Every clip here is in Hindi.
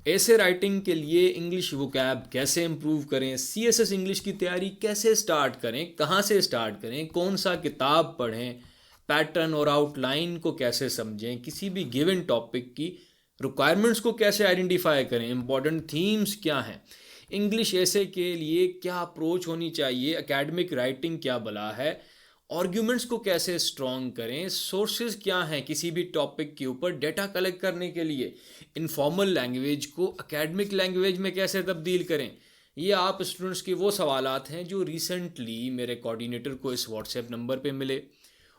ऐसे राइटिंग के लिए इंग्लिश वोकैब कैसे इम्प्रूव करें, सीएसएस इंग्लिश की तैयारी कैसे स्टार्ट करें, कहाँ से स्टार्ट करें, कौन सा किताब पढ़ें, पैटर्न और आउटलाइन को कैसे समझें, किसी भी गिवन टॉपिक की रिक्वायरमेंट्स को कैसे आइडेंटिफाई करें, इंपॉर्टेंट थीम्स क्या हैं, इंग्लिश ऐसे के लिए क्या अप्रोच होनी चाहिए, एकेडमिक राइटिंग क्या बला है, आर्ग्यूमेंट्स को कैसे स्ट्रॉन्ग करें, सोर्सेज क्या हैं किसी भी टॉपिक के ऊपर डेटा कलेक्ट करने के लिए, इनफॉर्मल लैंग्वेज को एकेडमिक लैंग्वेज में कैसे तब्दील करें। ये आप स्टूडेंट्स के वो सवालात हैं जो रिसेंटली मेरे कोऑर्डिनेटर को इस व्हाट्सएप नंबर पे मिले,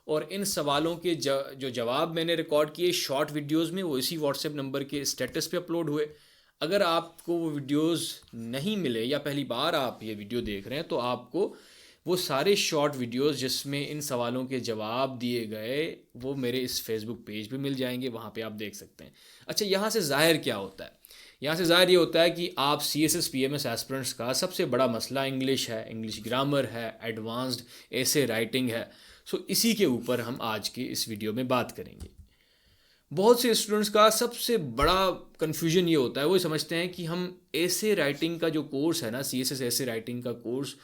और इन सवालों के जो जवाब मैंने रिकॉर्ड किए शॉर्ट वीडियोस में, वो इसी व्हाट्सएप नंबर के स्टेटस पे अपलोड हुए। अगर आपको वो वीडियोस नहीं मिले या पहली बार आप ये वीडियो देख रहे हैं, तो आपको वो सारे शॉर्ट वीडियोस जिसमें इन सवालों के जवाब दिए गए वो मेरे इस फेसबुक पेज पे मिल जाएंगे, वहाँ पे आप देख सकते हैं। अच्छा, यहाँ से ज़ाहिर क्या होता है? यहाँ से ज़ाहिर ये होता है कि आप CSS PMS एस्पिरेंट्स का सबसे बड़ा मसला इंग्लिश है, इंग्लिश ग्रामर है, एडवांस्ड ऐसे राइटिंग है। सो इसी के ऊपर हम आज के इस वीडियो में बात करेंगे। बहुत से स्टूडेंट्स का सबसे बड़ा कन्फ्यूजन ये होता है, वो समझते हैं कि हम ऐसे राइटिंग का जो कोर्स है ना, CSS ऐसे राइटिंग का कोर्स,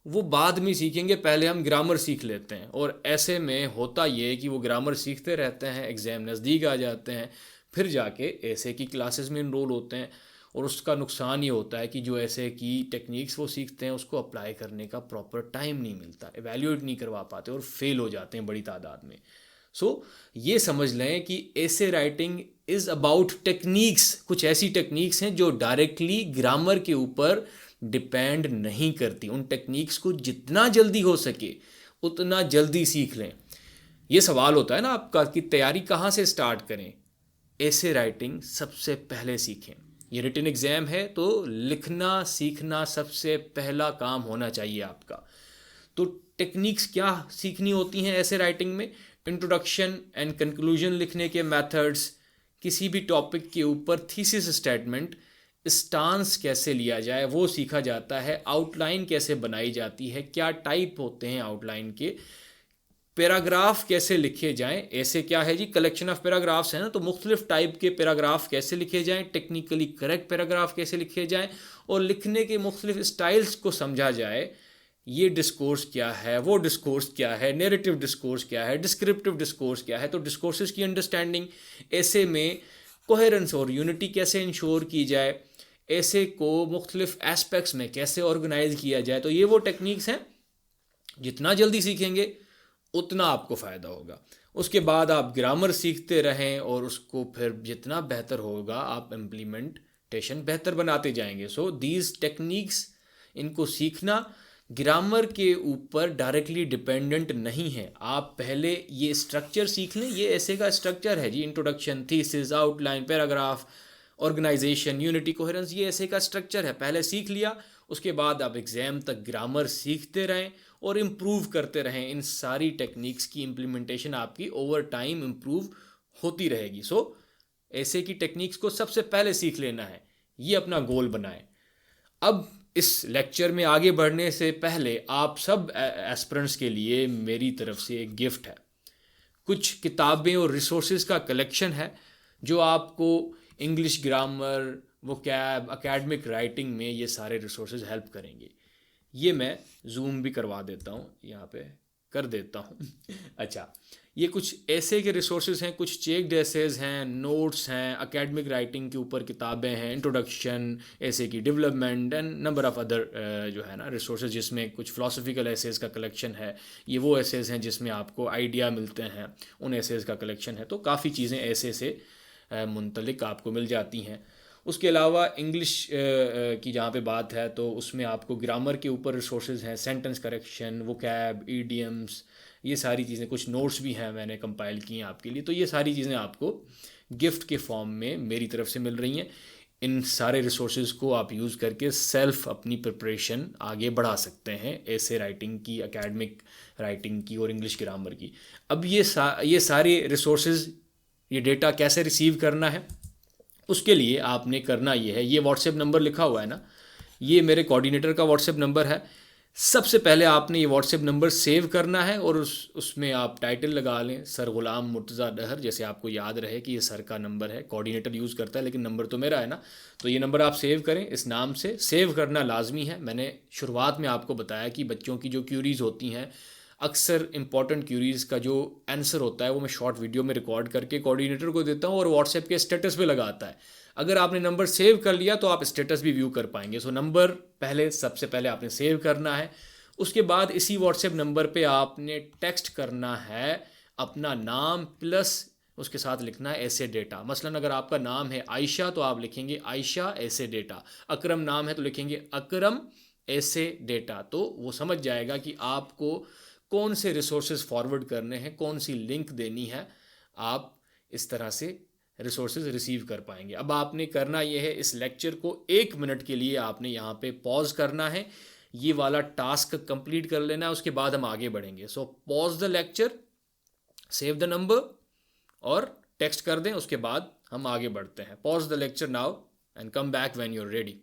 वो बाद में सीखेंगे, पहले हम ग्रामर सीख लेते हैं। और ऐसे में होता ये है कि वो ग्रामर सीखते रहते हैं, एग्ज़ाम नज़दीक आ जाते हैं, फिर जाके ऐसे की क्लासेस में इनरोल होते हैं, और उसका नुकसान ये होता है कि जो ऐसे की टेक्निक्स वो सीखते हैं उसको अप्लाई करने का प्रॉपर टाइम नहीं मिलता, एवेल्यूएट नहीं करवा पाते और फेल हो जाते हैं बड़ी तादाद में। सो ये समझ लें कि ऐसे राइटिंग इज़ अबाउट टेक्निक्स। कुछ ऐसी टेक्निक्स हैं जो डायरेक्टली ग्रामर के ऊपर डिपेंड नहीं करती। उन टेक्निक्स को जितना जल्दी हो सके उतना जल्दी सीख लें। ये सवाल होता है ना आपका कि तैयारी कहाँ से स्टार्ट करें। ऐसे राइटिंग सबसे पहले सीखें। ये रिटन एग्ज़ाम है तो लिखना सीखना सबसे पहला काम होना चाहिए आपका। तो टेक्निक्स क्या सीखनी होती हैं ऐसे राइटिंग में? इंट्रोडक्शन एंड कंक्लूजन लिखने के मेथड्स, किसी भी टॉपिक के ऊपर थीसिस स्टेटमेंट, स्टांस कैसे लिया जाए वो सीखा जाता है, आउटलाइन कैसे बनाई जाती है, क्या टाइप होते हैं आउटलाइन के, पैराग्राफ कैसे लिखे जाएं। ऐसे क्या है जी, कलेक्शन ऑफ पैराग्राफ्स है ना, तो मुख्तलिफ टाइप के पैराग्राफ कैसे लिखे जाएं, टेक्निकली करेक्ट पैराग्राफ कैसे लिखे जाएं, और लिखने के मुख्तलिफ स्टाइल्स को समझा जाए। ये डिस्कोर्स क्या है, वो डिस्कोर्स क्या है, नैरेटिव डिस्कोर्स क्या है, डिस्क्रिप्टिव डिस्कोर्स क्या है, तो डिस्कोर्सेस की अंडरस्टैंडिंग, ऐसे में कोहेरेंस और यूनिटी कैसे इंश्योर की जाए, ऐसे को मुख्तलिफ एस्पेक्ट्स में कैसे ऑर्गेनाइज किया जाए। तो ये वो टेक्निक्स हैं, जितना जल्दी सीखेंगे उतना आपको फ़ायदा होगा। उसके बाद आप ग्रामर सीखते रहें और उसको फिर जितना बेहतर होगा आप इम्प्लीमेंटेशन बेहतर बनाते जाएंगे। सो दीज टेक्निक्स, इनको सीखना ग्रामर के ऊपर डायरेक्टली डिपेंडेंट नहीं है। आप पहले ये स्ट्रक्चर सीख लें। ये ऐसे का स्ट्रक्चर है जी, introduction, thesis, outline, paragraph, organisation, unity, coherence, ये ऐसे का स्ट्रक्चर है। पहले सीख लिया, उसके बाद आप एग्ज़ाम तक ग्रामर सीखते रहें और इम्प्रूव करते रहें। इन सारी टेक्निक्स की इम्प्लीमेंटेशन आपकी ओवर टाइम इम्प्रूव होती रहेगी। सो ऐसे की टेक्निक्स को सबसे पहले सीख लेना है, ये अपना गोल बनाएं। अब इस लेक्चर में आगे बढ़ने से पहले आप सब एस्पिरेंट्स के लिए मेरी तरफ से एक गिफ्ट है। कुछ किताबें और रिसोर्सेज का कलेक्शन है जो आपको English grammar, vocab, academic writing में ये सारे रिसोर्सेज हेल्प करेंगे। ये मैं जूम भी करवा देता हूँ, यहाँ पे कर देता हूँ। अच्छा, ये कुछ ऐसे के रिसोर्सेज हैं, कुछ चेक्ड एसेज हैं, नोट्स हैं, एकेडमिक राइटिंग के ऊपर किताबें हैं, इंट्रोडक्शन, ऐसे की development and number of other जो है ना रिसोर्सेज, जिसमें कुछ फ़िलासफ़िकल एसेज का कलेक्शन है। ये वो एसेज हैं जिसमें आपको आइडिया मिलते हैं, उन एसेज का कलेक्शन है। तो काफ़ी चीज़ें ऐसे से मुंतलिक आपको मिल जाती हैं। उसके अलावा इंग्लिश की जहाँ पे बात है तो उसमें आपको ग्रामर के ऊपर रिसोर्सेज हैं, सेंटेंस करेक्शन, वोकैब, ईडियम्स, ये सारी चीज़ें, कुछ नोट्स भी हैं मैंने कंपाइल किए हैं आपके लिए। तो ये सारी चीज़ें आपको गिफ्ट के फॉर्म में मेरी तरफ से मिल रही हैं। इन सारे रिसोर्सेज को आप यूज़ करके सेल्फ अपनी प्रिपरेशन आगे बढ़ा सकते हैं, ऐसे राइटिंग की, एकेडमिक राइटिंग की और इंग्लिश ग्रामर की। अब ये सारे रिसोर्सेज, ये डेटा कैसे रिसीव करना है, उसके लिए आपने करना ये है, ये व्हाट्सएप नंबर लिखा हुआ है ना, ये मेरे कोऑर्डिनेटर का व्हाट्सएप नंबर है। सबसे पहले आपने ये व्हाट्सएप नंबर सेव करना है और उसमें आप टाइटल लगा लें सर गुलाम मुर्तज़ा डहर, जैसे आपको याद रहे कि ये सर का नंबर है, कोऑर्डिनेटर यूज़ करता है लेकिन नंबर तो मेरा है ना, तो ये नंबर आप सेव करें इस नाम से। सेव करना लाजमी है। मैंने शुरुआत में आपको बताया कि बच्चों की जो क्यूरीज़ होती हैं, अक्सर इंपॉर्टेंट क्यूरीज़ का जो आंसर होता है वो मैं शॉर्ट वीडियो में रिकॉर्ड करके कोऑर्डिनेटर को देता हूँ और व्हाट्सएप के स्टेटस पे लगाता है। अगर आपने नंबर सेव कर लिया तो आप स्टेटस भी व्यू कर पाएंगे। सो नंबर पहले, सबसे पहले आपने सेव करना है। उसके बाद इसी व्हाट्सएप नंबर पे आपने टेक्स्ट करना है अपना नाम प्लस उसके साथ लिखना है ऐसे डेटा। मसलन अगर आपका नाम है आयशा तो आप लिखेंगे आयशा ऐसे डेटा, अकरम नाम है तो लिखेंगे अकरम ऐसे डेटा। तो वो समझ जाएगा कि आपको कौन से रिसोर्सेज फॉरवर्ड करने हैं, कौन सी लिंक देनी है। आप इस तरह से रिसोर्सेज रिसीव कर पाएंगे। अब आपने करना यह है, इस लेक्चर को 1 मिनट के लिए आपने यहाँ पे पॉज करना है, ये वाला टास्क कंप्लीट कर लेना है, उसके बाद हम आगे बढ़ेंगे। So pause the lecture, save the number और टेक्स्ट कर दें, उसके बाद हम आगे बढ़ते हैं। Pause the lecture now and come back when you are ready.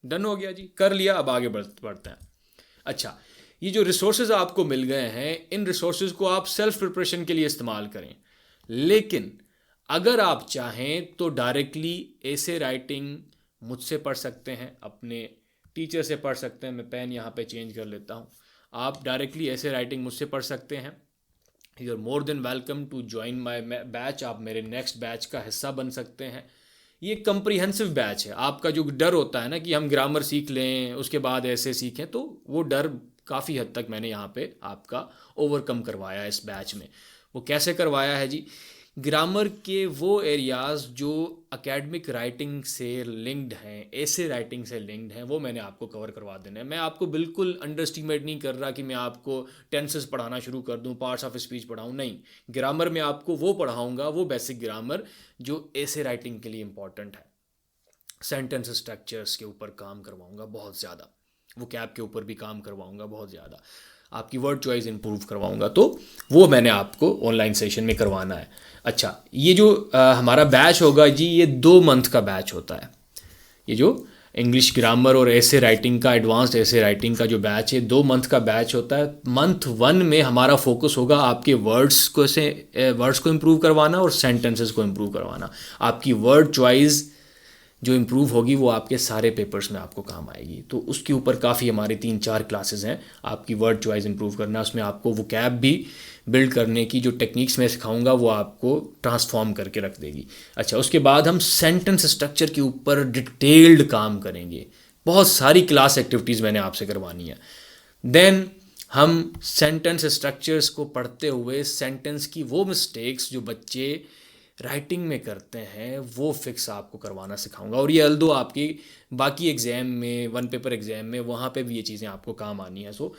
Done हो गया जी, कर लिया, अब आगे बढ़ते हैं। अच्छा, ये जो रिसोर्सेज आपको मिल गए हैं, इन रिसोर्सेज को आप सेल्फ प्रिपरेशन के लिए इस्तेमाल करें, लेकिन अगर आप चाहें तो डायरेक्टली ऐसे राइटिंग मुझसे पढ़ सकते हैं, अपने टीचर से पढ़ सकते हैं। मैं पेन यहाँ पे चेंज कर लेता हूँ। आप डायरेक्टली ऐसे राइटिंग मुझसे पढ़ सकते हैं। You are more than welcome to join my batch. आप मेरे नेक्स्ट बैच का हिस्सा बन सकते हैं। ये कम्प्रीहेंसिव बैच है। आपका जो डर होता है ना कि हम ग्रामर सीख लें उसके बाद ऐसे सीखें, तो वो डर काफ़ी हद तक मैंने यहाँ पे आपका ओवरकम करवाया है इस बैच में। वो कैसे करवाया है जी? ग्रामर के वो एरियाज़ जो एकेडमिक राइटिंग से लिंक्ड हैं, ऐसे राइटिंग से लिंक्ड हैं, वो मैंने आपको कवर करवा देना है। मैं आपको बिल्कुल अंडर एस्टिमेट नहीं कर रहा कि मैं आपको टेंसेस पढ़ाना शुरू कर दूं, पार्ट्स ऑफ स्पीच पढ़ाऊं, नहीं। ग्रामर में आपको वो पढ़ाऊंगा, वो बेसिक ग्रामर जो ऐसे राइटिंग के लिए इंपॉर्टेंट है। सेंटेंस स्ट्रक्चर्स के ऊपर काम करवाऊंगा बहुत ज़्यादा, वो कैब के ऊपर भी काम करवाऊंगा बहुत ज़्यादा, आपकी वर्ड चॉइस इंप्रूव करवाऊंगा। तो वो मैंने आपको ऑनलाइन सेशन में करवाना है। अच्छा, ये जो हमारा बैच होगा जी, ये 2 मंथ का बैच होता है। ये जो इंग्लिश ग्रामर और ऐसे राइटिंग का, एडवांस्ड ऐसे राइटिंग का जो बैच है, 2 मंथ का बैच होता है। मंथ 1 में हमारा फोकस होगा आपके वर्ड्स को इम्प्रूव करवाना और सेंटेंसेस को इम्प्रूव करवाना। आपकी वर्ड चॉइस जो इम्प्रूव होगी वो आपके सारे पेपर्स में आपको काम आएगी। तो उसके ऊपर काफ़ी हमारे 3-4 क्लासेस हैं। आपकी वर्ड चॉइस इम्प्रूव करना, उसमें आपको वो कैब भी बिल्ड करने की जो टेक्निक्स मैं सिखाऊंगा वो आपको ट्रांसफॉर्म करके रख देगी। अच्छा, उसके बाद हम सेंटेंस स्ट्रक्चर के ऊपर डिटेल्ड काम करेंगे। बहुत सारी क्लास एक्टिविटीज़ मैंने आपसे करवानी है। देन हम सेंटेंस स्ट्रक्चर्स को पढ़ते हुए सेंटेंस की वो मिस्टेक्स जो बच्चे राइटिंग में करते हैं वो फिक्स आपको करवाना सिखाऊंगा। और ये अल्दो आपकी बाकी एग्ज़ाम में, 1 पेपर एग्ज़ाम में, वहाँ पे भी ये चीज़ें आपको काम आनी है। सो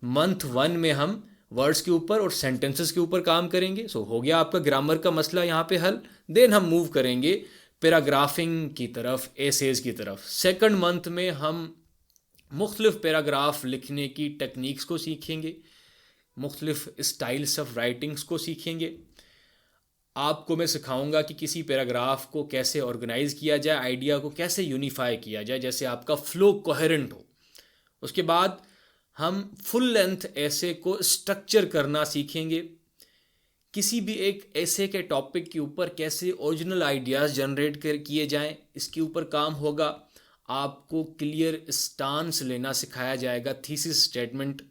मंथ 1 में हम वर्ड्स के ऊपर और सेंटेंसेस के ऊपर काम करेंगे। सो हो गया आपका ग्रामर का मसला यहाँ पे हल। देन हम मूव करेंगे पैराग्राफिंग की तरफ, एसेज की तरफ। 2nd मंथ में हम मुख्तलिफ पैराग्राफ लिखने की टेक्निक्स को सीखेंगे, मुख्तलिफ स्टाइल्स ऑफ राइटिंग्स को सीखेंगे। आपको मैं सिखाऊंगा कि किसी पैराग्राफ को कैसे ऑर्गेनाइज किया जाए, आइडिया को कैसे यूनिफाई किया जाए, जैसे आपका फ्लो कोहेरेंट हो। उसके बाद हम फुल लेंथ ऐसे को स्ट्रक्चर करना सीखेंगे। किसी भी एक ऐसे के टॉपिक के ऊपर कैसे ओरिजिनल आइडियाज़ जनरेट किए जाएं, इसके ऊपर काम होगा। आपको क्लियर स्टांस लेना सिखाया जाएगा। थीसिस स्टेटमेंट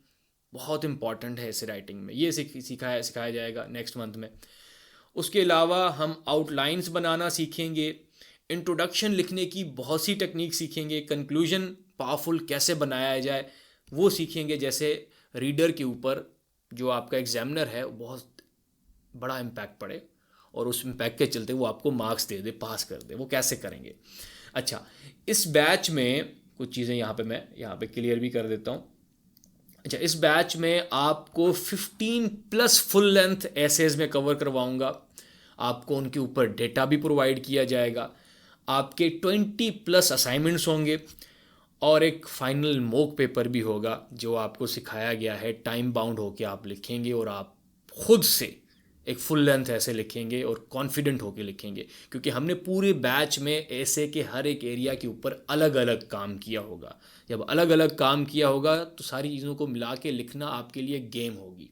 बहुत इंपॉर्टेंट है ऐसे राइटिंग में, ये सिखाया जाएगा नेक्स्ट मंथ में। उसके अलावा हम आउटलाइंस बनाना सीखेंगे। इंट्रोडक्शन लिखने की बहुत सी टेक्निक सीखेंगे। कंक्लूजन पावरफुल कैसे बनाया जाए वो सीखेंगे। जैसे रीडर के ऊपर जो आपका एग्जामिनर है वो बहुत बड़ा इम्पैक्ट पड़े और उस इम्पैक्ट के चलते वो आपको मार्क्स दे दे, पास कर दे, वो कैसे करेंगे। अच्छा, इस बैच में कुछ चीज़ें यहाँ पे क्लियर भी कर देता हूँ। अच्छा, इस बैच में आपको 15+ फुल लेंथ एसेज में कवर करवाऊंगा। आपको उनके ऊपर डेटा भी प्रोवाइड किया जाएगा। आपके 20+ असाइनमेंट्स होंगे और एक फाइनल मॉक पेपर भी होगा जो आपको सिखाया गया है। टाइम बाउंड होके आप लिखेंगे और आप खुद से एक फुल लेंथ ऐसे लिखेंगे और कॉन्फिडेंट होके लिखेंगे, क्योंकि हमने पूरे बैच में ऐसे के हर एक एरिया के ऊपर अलग अलग काम किया होगा। जब अलग अलग काम किया होगा तो सारी चीज़ों को मिला के लिखना आपके लिए गेम होगी,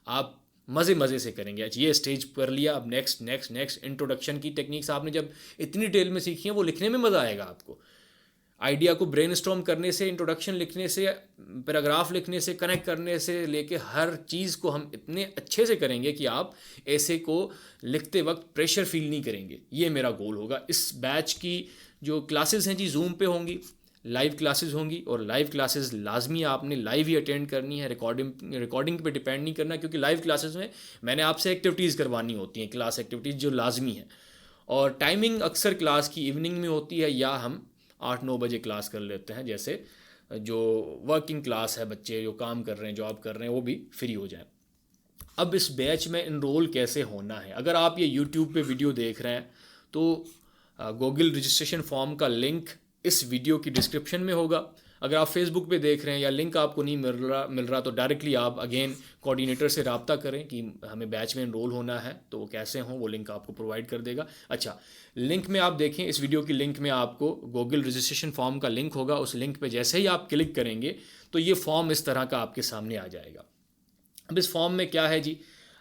आप मज़े मज़े से करेंगे। अच्छा, ये स्टेज कर लिया, अब नेक्स्ट नेक्स्ट नेक्स्ट इंट्रोडक्शन की टेक्निक्स आपने जब इतनी डिटेल में सीखी हैं, वो लिखने में मज़ा आएगा आपको। आइडिया को ब्रेनस्टॉर्म करने से, इंट्रोडक्शन लिखने से, पैराग्राफ लिखने से, कनेक्ट करने से लेके हर चीज़ को हम इतने अच्छे से करेंगे कि आप ऐसे को लिखते वक्त प्रेशर फील नहीं करेंगे। ये मेरा गोल होगा। इस बैच की जो क्लासेस हैं जी जूम पे होंगी, लाइव क्लासेस होंगी, और लाइव क्लासेस लाजमी आपने लाइव ही अटेंड करनी है, रिकॉर्डिंग पे डिपेंड नहीं करना, क्योंकि लाइव क्लासेस में मैंने आपसे एक्टिविटीज़ करवानी होती हैं, क्लास एक्टिविटीज़ जो लाजमी है। और टाइमिंग अक्सर क्लास की इवनिंग में होती है, या हम 8-9 बजे क्लास कर लेते हैं, जैसे जो वर्किंग क्लास है, बच्चे जो काम कर रहे हैं, जॉब कर रहे हैं, वो भी फ्री हो जाए। अब इस बैच में इनरोल कैसे होना है? अगर आप ये यूट्यूब पे वीडियो देख रहे हैं तो गूगल रजिस्ट्रेशन फॉर्म का लिंक इस वीडियो की डिस्क्रिप्शन में होगा। अगर आप फेसबुक पे देख रहे हैं या लिंक आपको नहीं मिल रहा तो डायरेक्टली आप अगेन कोऑर्डिनेटर से रब्ता करें कि हमें बैच में इनरोल होना है, तो वो कैसे हों, वो लिंक आपको प्रोवाइड कर देगा। अच्छा, लिंक में आप देखें, इस वीडियो की लिंक में आपको गूगल रजिस्ट्रेशन फॉर्म का लिंक होगा। उस लिंक पे जैसे ही आप क्लिक करेंगे तो ये फॉर्म इस तरह का आपके सामने आ जाएगा। अब इस फॉर्म में क्या है जी,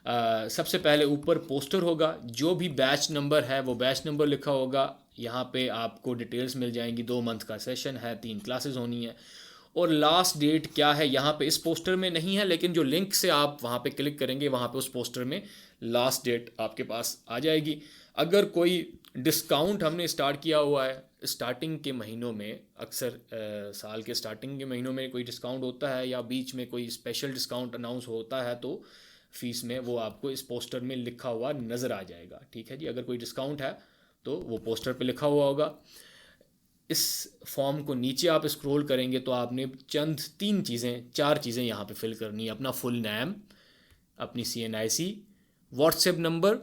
सबसे पहले ऊपर पोस्टर होगा, जो भी बैच नंबर है वो बैच नंबर लिखा होगा। यहाँ पे आपको डिटेल्स मिल जाएंगी, 2 मंथ का सेशन है, 3 क्लासेस होनी है, और लास्ट डेट क्या है यहाँ पे इस पोस्टर में नहीं है, लेकिन जो लिंक से आप वहाँ पे क्लिक करेंगे वहाँ पे उस पोस्टर में लास्ट डेट आपके पास आ जाएगी। अगर कोई डिस्काउंट हमने स्टार्ट किया हुआ है स्टार्टिंग के महीनों में, अक्सर साल के स्टार्टिंग के महीनों में कोई डिस्काउंट होता है या बीच में कोई स्पेशल डिस्काउंट अनाउंस होता है, तो फीस में वो आपको इस पोस्टर में लिखा हुआ नज़र आ जाएगा। ठीक है जी, अगर कोई डिस्काउंट है तो वो पोस्टर पे लिखा हुआ होगा। इस फॉर्म को नीचे आप स्क्रॉल करेंगे तो आपने चंद 4 चीज़ें यहाँ पे फिल करनी है। अपना फुल नेम, अपनी CNIC, WhatsApp number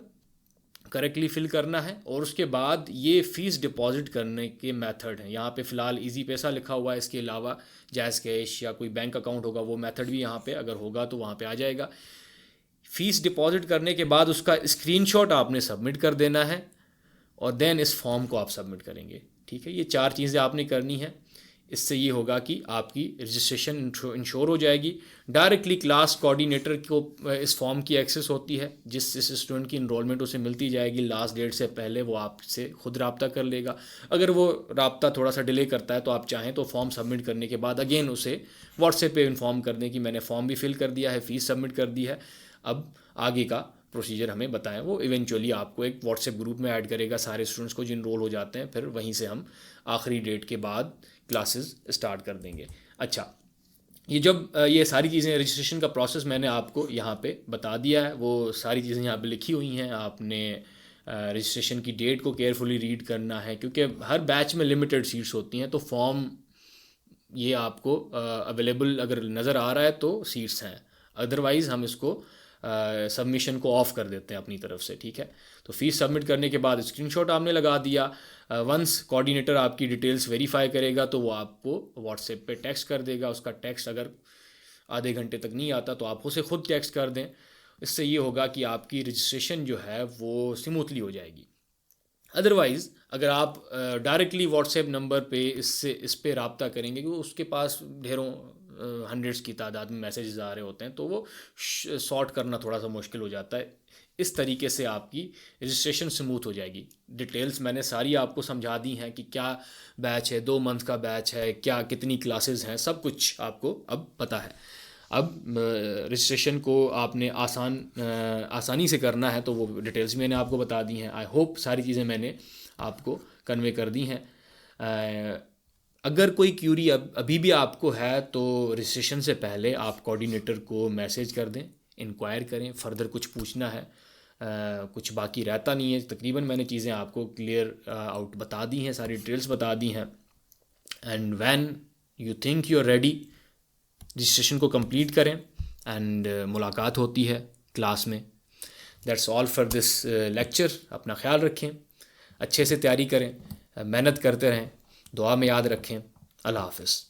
correctly fill करना है, और उसके बाद ये फ़ीस डिपॉजिट करने के मेथड हैं। यहाँ पे फ़िलहाल इजी पैसा लिखा हुआ है, इसके अलावा जैज़ कैश या कोई बैंक अकाउंट होगा वो मेथड भी यहाँ पे अगर होगा तो वहाँ पे आ जाएगा। फ़ीस डिपॉजिट करने के बाद उसका स्क्रीनशॉट आपने सबमिट कर देना है, और देन इस फॉर्म को आप सबमिट करेंगे। ठीक है, ये 4 चीज़ें आपने करनी है। इससे ये होगा कि आपकी रजिस्ट्रेशन इंश्योर हो जाएगी। डायरेक्टली क्लास कोऑर्डिनेटर को इस फॉर्म की एक्सेस होती है, जिस स्टूडेंट की इनरोलमेंट उसे मिलती जाएगी लास्ट डेट से पहले वो आपसे खुद रब्ता कर लेगा। अगर वो रब्ता थोड़ा सा डिले करता है तो आप चाहें तो फॉर्म सबमिट करने के बाद अगेन उसे व्हाट्सएप पे इन्फॉर्म कर दें कि मैंने फॉर्म भी फिल कर दिया है, फ़ीस सबमिट कर दी है, अब आगे का प्रोसीजर हमें बताएं। वो इवेंचुअली आपको एक व्हाट्सएप ग्रुप में ऐड करेगा सारे स्टूडेंट्स को जो इनरोल हो जाते हैं, फिर वहीं से हम आखिरी डेट के बाद क्लासेस स्टार्ट कर देंगे। अच्छा, ये जब ये सारी चीज़ें रजिस्ट्रेशन का प्रोसेस मैंने आपको यहाँ पे बता दिया है, वो सारी चीज़ें यहाँ पे लिखी हुई हैं। आपने रजिस्ट्रेशन की डेट को केयरफुली रीड करना है, क्योंकि हर बैच में लिमिटेड सीट्स होती हैं, तो फॉर्म ये आपको अवेलेबल अगर नज़र आ रहा है तो सीट्स हैं, अदरवाइज़ हम इसको सबमिशन को ऑफ़ कर देते हैं अपनी तरफ से। ठीक है, तो फ़ीस सबमिट करने के बाद स्क्रीनशॉट आपने लगा दिया। वंस कोऑर्डिनेटर आपकी डिटेल्स वेरीफाई करेगा तो वो आपको व्हाट्सएप पे टेक्स्ट कर देगा। उसका टेक्स्ट अगर आधे घंटे तक नहीं आता तो आप उसे खुद टेक्स्ट कर दें। इससे ये होगा कि आपकी रजिस्ट्रेशन जो है वो स्मूथली हो जाएगी। अदरवाइज़ अगर आप डायरेक्टली व्हाट्सएप नंबर पे इस पे रब्ता करेंगे, क्योंकि उसके पास ढेरों हंड्रेड्स की तादाद में मैसेजेस आ रहे होते हैं, तो वो सॉर्ट करना थोड़ा सा मुश्किल हो जाता है। इस तरीके से आपकी रजिस्ट्रेशन स्मूथ हो जाएगी। डिटेल्स मैंने सारी आपको समझा दी हैं कि क्या बैच है, 2 मंथ का बैच है, क्या कितनी क्लासेस हैं, सब कुछ आपको अब पता है। अब रजिस्ट्रेशन को आपने आसानी से करना है तो वो डिटेल्स मैंने आपको बता दी हैं। आई होप सारी चीज़ें मैंने आपको कन्वे कर दी हैं। अगर कोई क्यूरी अभी भी आपको है तो रजिस्ट्रेशन से पहले आप कोऑर्डिनेटर को मैसेज कर दें, इंक्वायर करें, फर्दर कुछ पूछना है कुछ बाकी रहता नहीं है। तकरीबन मैंने चीज़ें आपको क्लियर आउट बता दी हैं, सारी डिटेल्स बता दी हैं। And when you think you are ready, registration को कंप्लीट करें एंड मुलाकात होती है क्लास में। That's all for this lecture. अपना ख्याल रखें, अच्छे से तैयारी करें, मेहनत करते रहें, दुआ में याद रखें। अल्लाह हाफ़िज़।